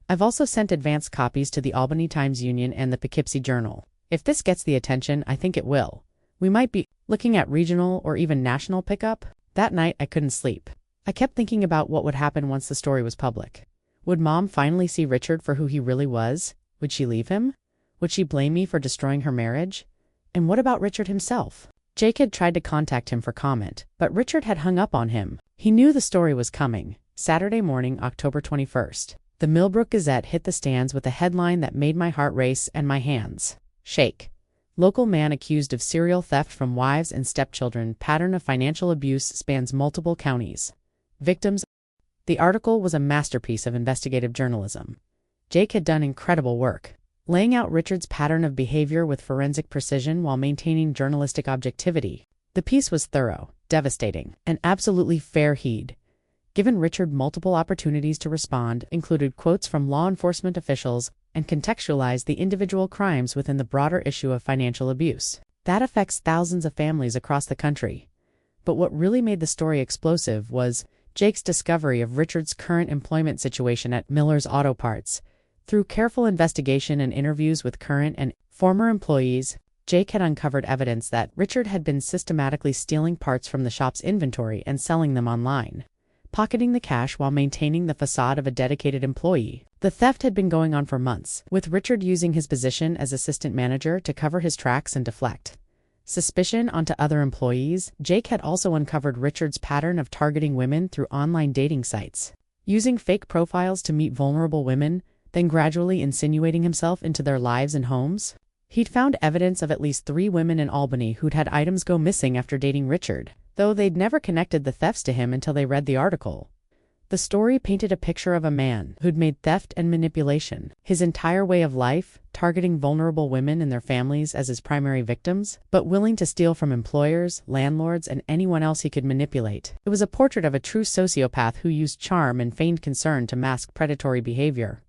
"I've also sent advance copies to the Albany Times-Union and the Poughkeepsie Journal. If this gets the attention I think it will, we might be looking at regional or even national pickup." That night I couldn't sleep. I kept thinking about what would happen once the story was public. Would Mom finally see Richard for who he really was? Would she leave him? Would she blame me for destroying her marriage? And what about Richard himself? Jake had tried to contact him for comment, but Richard had hung up on him. He knew the story was coming. Saturday morning, October 21st. The Millbrook Gazette hit the stands with a headline that made my heart race and my hands shake. "Local man accused of serial theft from wives and stepchildren. Pattern of financial abuse spans multiple counties. Victims." The article was a masterpiece of investigative journalism. Jake had done incredible work, laying out Richard's pattern of behavior with forensic precision while maintaining journalistic objectivity. The piece was thorough, devastating, and absolutely fair heed. Given Richard multiple opportunities to respond, included quotes from law enforcement officials, and contextualized the individual crimes within the broader issue of financial abuse. That affects thousands of families across the country. But what really made the story explosive was Jake's discovery of Richard's current employment situation at Miller's Auto Parts. Through careful investigation and interviews with current and former employees, Jake had uncovered evidence that Richard had been systematically stealing parts from the shop's inventory and selling them online, pocketing the cash while maintaining the facade of a dedicated employee. The theft had been going on for months, with Richard using his position as assistant manager to cover his tracks and deflect suspicion onto other employees. Jake had also uncovered Richard's pattern of targeting women through online dating sites, using fake profiles to meet vulnerable women, then gradually insinuating himself into their lives and homes. He'd found evidence of at least 3 women in Albany who'd had items go missing after dating Richard, though they'd never connected the thefts to him until they read the article. The story painted a picture of a man who'd made theft and manipulation his entire way of life, targeting vulnerable women and their families as his primary victims, but willing to steal from employers, landlords, and anyone else he could manipulate. It was a portrait of a true sociopath who used charm and feigned concern to mask predatory behavior.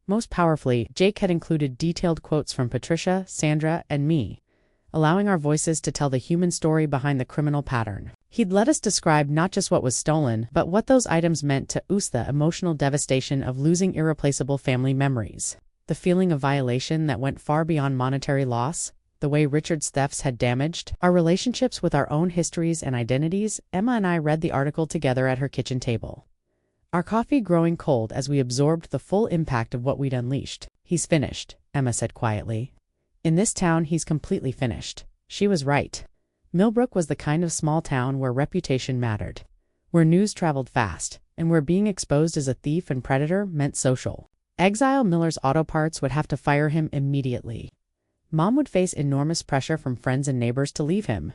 Most powerfully, Jake had included detailed quotes from Patricia, Sandra, and me, allowing our voices to tell the human story behind the criminal pattern. He'd let us describe not just what was stolen, but what those items meant to us, the emotional devastation of losing irreplaceable family memories, the feeling of violation that went far beyond monetary loss, the way Richard's thefts had damaged our relationships with our own histories and identities. Emma and I read the article together at her kitchen table, our coffee growing cold as we absorbed the full impact of what we'd unleashed. "He's finished," Emma said quietly. In this town, he's completely finished. She was right. Millbrook was the kind of small town where reputation mattered, where news traveled fast, and where being exposed as a thief and predator meant social. Exile Miller's Auto Parts would have to fire him immediately. Mom would face enormous pressure from friends and neighbors to leave him.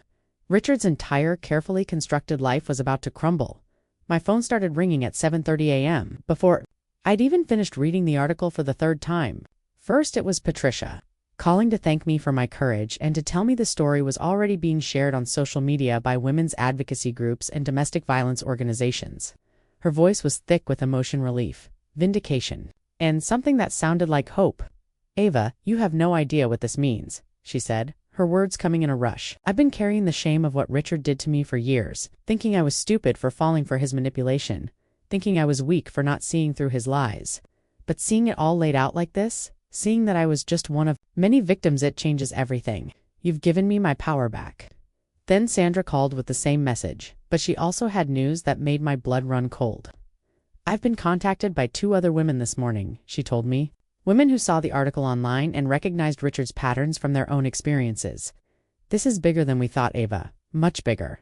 Richard's entire carefully constructed life was about to crumble. My phone started ringing at 7:30 a.m. before I'd even finished reading the article for the third time. First, it was Patricia, calling to thank me for my courage and to tell me the story was already being shared on social media by women's advocacy groups and domestic violence organizations. Her voice was thick with emotion relief, vindication, and something that sounded like hope. "Ava, you have no idea what this means," she said, her words coming in a rush. "I've been carrying the shame of what Richard did to me for years, thinking I was stupid for falling for his manipulation, thinking I was weak for not seeing through his lies. But seeing it all laid out like this, seeing that I was just one of many victims, it changes everything. You've given me my power back." Then Sandra called with the same message, but she also had news that made my blood run cold. "I've been contacted by 2 other women this morning," she told me. Women who saw the article online and recognized Richard's patterns from their own experiences. "This is bigger than we thought, Ava. Much bigger."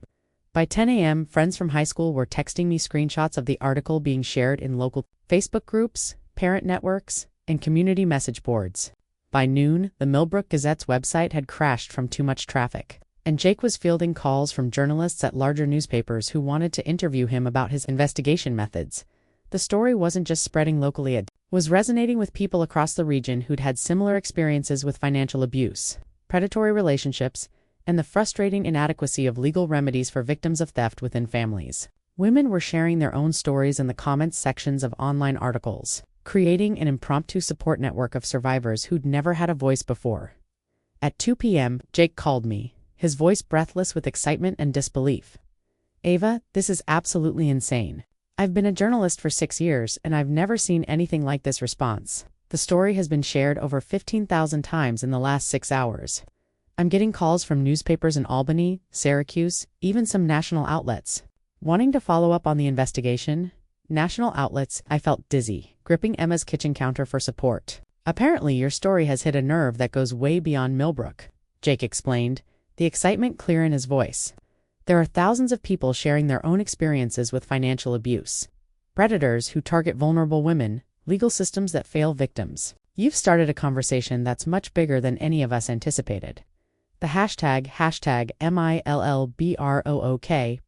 By 10 a.m., friends from high school were texting me screenshots of the article being shared in local Facebook groups, parent networks, and community message boards. By noon, the Millbrook Gazette's website had crashed from too much traffic, and Jake was fielding calls from journalists at larger newspapers who wanted to interview him about his investigation methods. The story wasn't just spreading locally, it was resonating with people across the region who'd had similar experiences with financial abuse, predatory relationships, and the frustrating inadequacy of legal remedies for victims of theft within families. Women were sharing their own stories in the comments sections of online articles, creating an impromptu support network of survivors who'd never had a voice before. At 2 p.m., Jake called me, his voice breathless with excitement and disbelief. "Ava, this is absolutely insane. I've been a journalist for 6 years, and I've never seen anything like this response. The story has been shared over 15,000 times in the last 6 hours. I'm getting calls from newspapers in Albany, Syracuse, even some national outlets, wanting to follow up on the investigation." National outlets. I felt dizzy, gripping Emma's kitchen counter for support. "Apparently your story has hit a nerve that goes way beyond Millbrook," Jake explained, the excitement clear in his voice. "There are thousands of people sharing their own experiences with financial abuse. Predators who target vulnerable women, legal systems that fail victims. You've started a conversation that's much bigger than any of us anticipated. The hashtag MILLBROOK,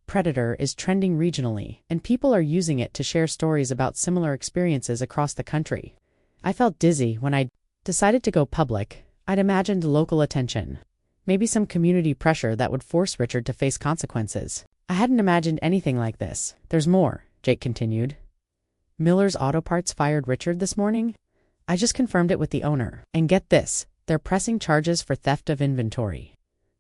Predator, is trending regionally, and people are using it to share stories about similar experiences across the country. I felt dizzy when I decided to go public. I'd imagined local attention, maybe some community pressure that would force Richard to face consequences. I hadn't imagined anything like this. There's more," Jake continued. "Miller's Auto Parts fired Richard this morning? I just confirmed it with the owner. And get this, they're pressing charges for theft of inventory.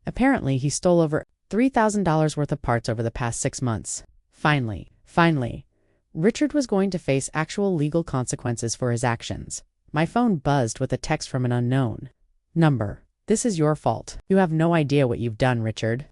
Apparently, he stole over $3,000 worth of parts over the past 6 months. Finally, Richard was going to face actual legal consequences for his actions." My phone buzzed with a text from an unknown number. "This is your fault. You have no idea what you've done, Richard."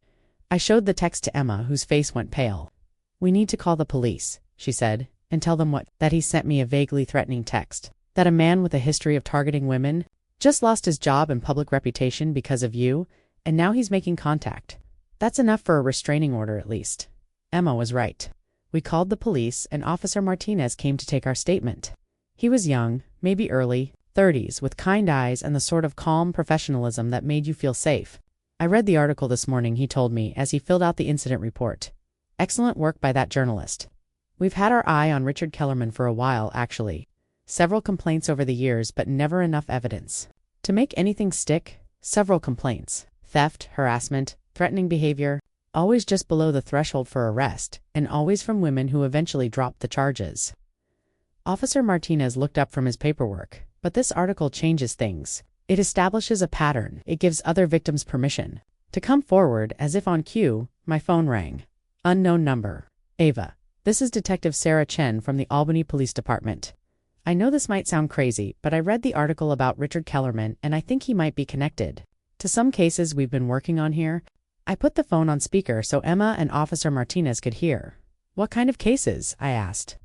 I showed the text to Emma, whose face went pale. "We need to call the police," she said, "and tell them what?" "That he sent me a vaguely threatening text. That a man with a history of targeting women just lost his job and public reputation because of you, and now he's making contact. That's enough for a restraining order, at least." Emma was right. We called the police, and Officer Martinez came to take our statement. He was young, maybe early 30s, with kind eyes and the sort of calm professionalism that made you feel safe. "I read the article this morning," he told me as he filled out the incident report. "Excellent work by that journalist. We've had our eye on Richard Kellerman for a while, actually. Several complaints over the years, but never enough evidence to make anything stick. Several complaints. Theft, harassment, threatening behavior, always just below the threshold for arrest, and always from women who eventually dropped the charges." Officer Martinez looked up from his paperwork. "But this article changes things. It establishes a pattern. It gives other victims permission to come forward." As if on cue, my phone rang. Unknown number. "Ava, this is Detective Sarah Chen from the Albany Police Department. I know this might sound crazy, but I read the article about Richard Kellerman, and I think he might be connected to some cases we've been working on here." I put the phone on speaker so Emma and Officer Martinez could hear. "What kind of cases?" I asked.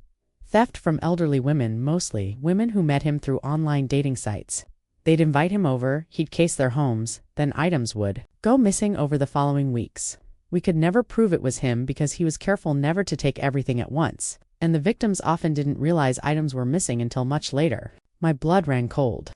"Theft from elderly women, mostly women who met him through online dating sites. They'd invite him over, he'd case their homes, then items would go missing over the following weeks. We could never prove it was him because he was careful never to take everything at once, and the victims often didn't realize items were missing until much later. My blood ran cold.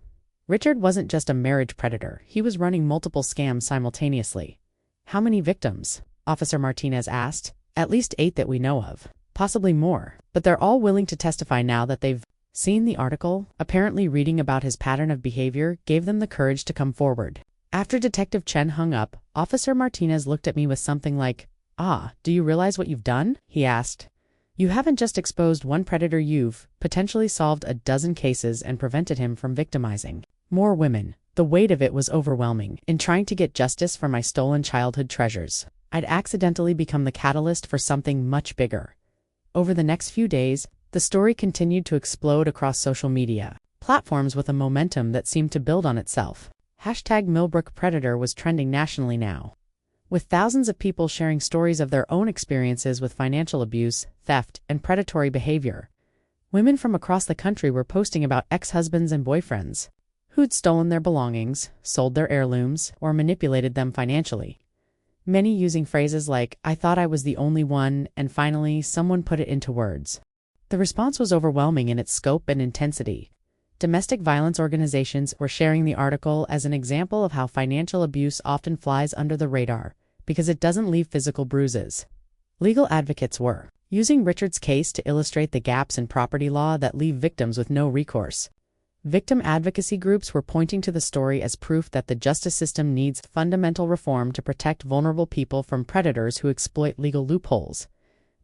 Richard wasn't just a marriage predator, he was running multiple scams simultaneously. How many victims? Officer Martinez asked. At least 8 that we know of. Possibly more. But they're all willing to testify now that they've seen the article. Apparently reading about his pattern of behavior gave them the courage to come forward. After Detective Chen hung up, Officer Martinez looked at me with something like, do you realize what you've done? He asked. You haven't just exposed one predator, you've potentially solved a dozen cases and prevented him from victimizing more women. The weight of it was overwhelming. In trying to get justice for my stolen childhood treasures, I'd accidentally become the catalyst for something much bigger. Over the next few days, the story continued to explode across social media platforms with a momentum that seemed to build on itself. #Millbrook Predator was trending nationally now, with thousands of people sharing stories of their own experiences with financial abuse, theft, and predatory behavior. Women from across the country were posting about ex-husbands and boyfriends who'd stolen their belongings, sold their heirlooms, or manipulated them financially. Many using phrases like, "I thought I was the only one," and finally, someone put it into words. The response was overwhelming in its scope and intensity. Domestic violence organizations were sharing the article as an example of how financial abuse often flies under the radar because it doesn't leave physical bruises. Legal advocates were using Richard's case to illustrate the gaps in property law that leave victims with no recourse. Victim advocacy groups were pointing to the story as proof that the justice system needs fundamental reform to protect vulnerable people from predators who exploit legal loopholes.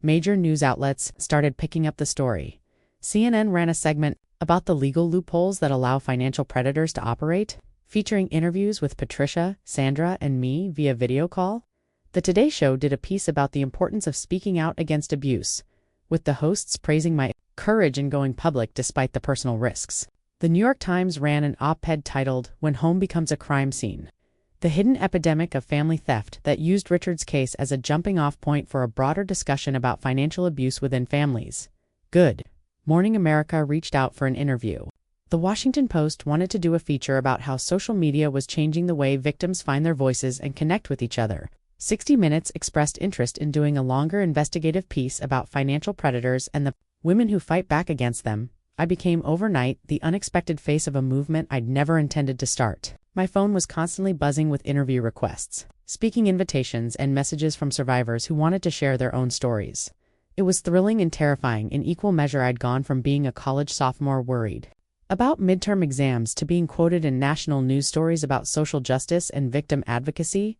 Major news outlets started picking up the story. CNN ran a segment about the legal loopholes that allow financial predators to operate, featuring interviews with Patricia, Sandra, and me via video call. The Today Show did a piece about the importance of speaking out against abuse, with the hosts praising my courage in going public despite the personal risks. The New York Times ran an op-ed titled, "When Home Becomes a Crime Scene," the hidden epidemic of family theft that used Richard's case as a jumping-off point for a broader discussion about financial abuse within families. Good Morning America reached out for an interview. The Washington Post wanted to do a feature about how social media was changing the way victims find their voices and connect with each other. 60 Minutes expressed interest in doing a longer investigative piece about financial predators and the women who fight back against them. I became overnight the unexpected face of a movement I'd never intended to start. My phone was constantly buzzing with interview requests, speaking invitations, and messages from survivors who wanted to share their own stories. It was thrilling and terrifying in equal measure. I'd gone from being a college sophomore worried about midterm exams to being quoted in national news stories about social justice and victim advocacy.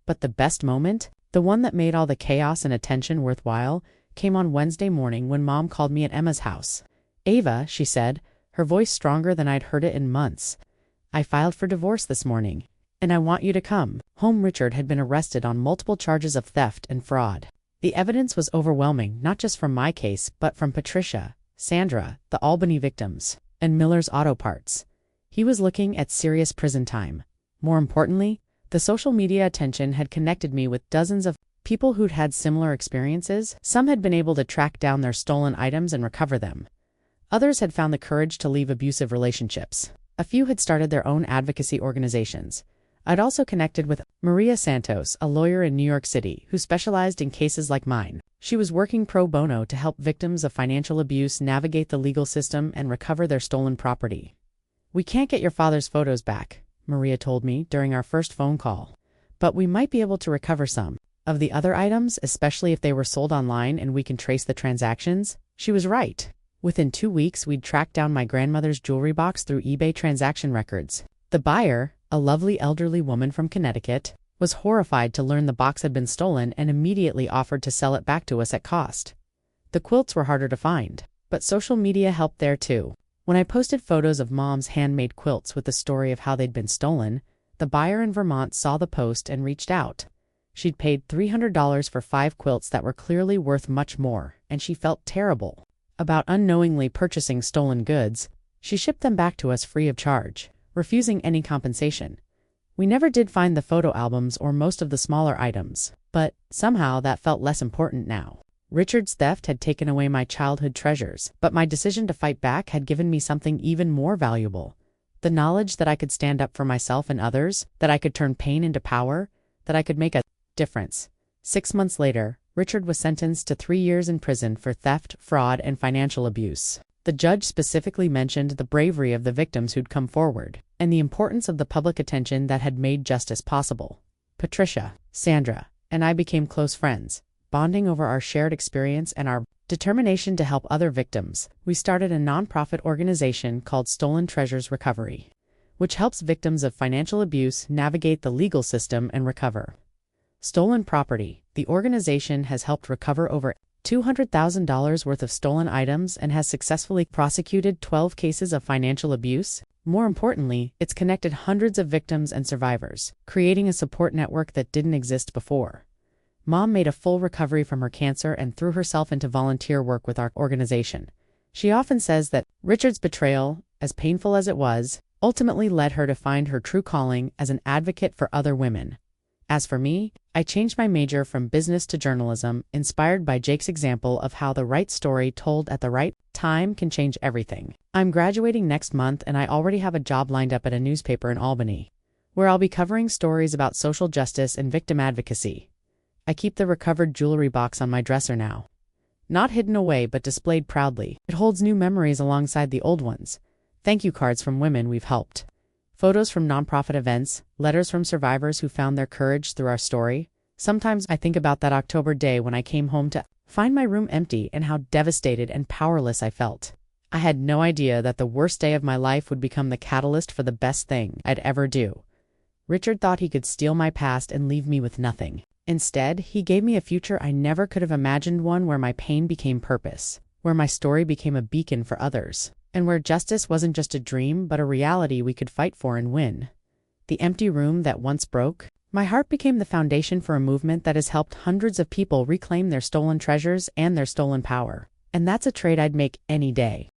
But the best moment, the one that made all the chaos and attention worthwhile, came on Wednesday morning when Mom called me at Emma's house. "Ava," she said, her voice stronger than I'd heard it in months, "I filed for divorce this morning, and I want you to come home." Richard had been arrested on multiple charges of theft and fraud. The evidence was overwhelming, not just from my case, but from Patricia, Sandra, the Albany victims, and Miller's Auto Parts. He was looking at serious prison time. More importantly, the social media attention had connected me with dozens of people who'd had similar experiences. Some had been able to track down their stolen items and recover them. Others had found the courage to leave abusive relationships. A few had started their own advocacy organizations. I'd also connected with Maria Santos, a lawyer in New York City, who specialized in cases like mine. She was working pro bono to help victims of financial abuse navigate the legal system and recover their stolen property. "We can't get your father's photos back," Maria told me during our first phone call, "but we might be able to recover some of the other items, especially if they were sold online and we can trace the transactions." She was right. Within 2 weeks, we'd tracked down my grandmother's jewelry box through eBay transaction records. The buyer, a lovely elderly woman from Connecticut, was horrified to learn the box had been stolen and immediately offered to sell it back to us at cost. The quilts were harder to find, but social media helped there too. When I posted photos of Mom's handmade quilts with the story of how they'd been stolen, the buyer in Vermont saw the post and reached out. She'd paid $300 for 5 quilts that were clearly worth much more, and she felt terrible about unknowingly purchasing stolen goods. She shipped them back to us free of charge, refusing any compensation. We never did find the photo albums or most of the smaller items, but somehow that felt less important now. Richard's theft had taken away my childhood treasures, but my decision to fight back had given me something even more valuable: The knowledge that I could stand up for myself and others, that I could turn pain into power, that I could make a difference. 6 months later, Richard was sentenced to 3 years in prison for theft, fraud, and financial abuse. The judge specifically mentioned the bravery of the victims who'd come forward, and the importance of the public attention that had made justice possible. Patricia, Sandra, and I became close friends, bonding over our shared experience and our determination to help other victims. We started a nonprofit organization called Stolen Treasures Recovery, which helps victims of financial abuse navigate the legal system and recover stolen property. The organization has helped recover over $200,000 worth of stolen items and has successfully prosecuted 12 cases of financial abuse. More importantly, it's connected hundreds of victims and survivors, creating a support network that didn't exist before. Mom made a full recovery from her cancer and threw herself into volunteer work with our organization. She often says that Richard's betrayal, as painful as it was, ultimately led her to find her true calling as an advocate for other women. As for me, I changed my major from business to journalism, inspired by Jake's example of how the right story told at the right time can change everything. I'm graduating next month and I already have a job lined up at a newspaper in Albany, where I'll be covering stories about social justice and victim advocacy. I keep the recovered jewelry box on my dresser now. Not hidden away but displayed proudly. It holds new memories alongside the old ones. Thank you cards from women we've helped. Photos from nonprofit events, letters from survivors who found their courage through our story. Sometimes I think about that October day when I came home to find my room empty and how devastated and powerless I felt. I had no idea that the worst day of my life would become the catalyst for the best thing I'd ever do. Richard thought he could steal my past and leave me with nothing. Instead, he gave me a future I never could have imagined, one where my pain became purpose, where my story became a beacon for others, and where justice wasn't just a dream but a reality we could fight for and win. The empty room that once broke, my heart became the foundation for a movement that has helped hundreds of people reclaim their stolen treasures and their stolen power. And that's a trade I'd make any day.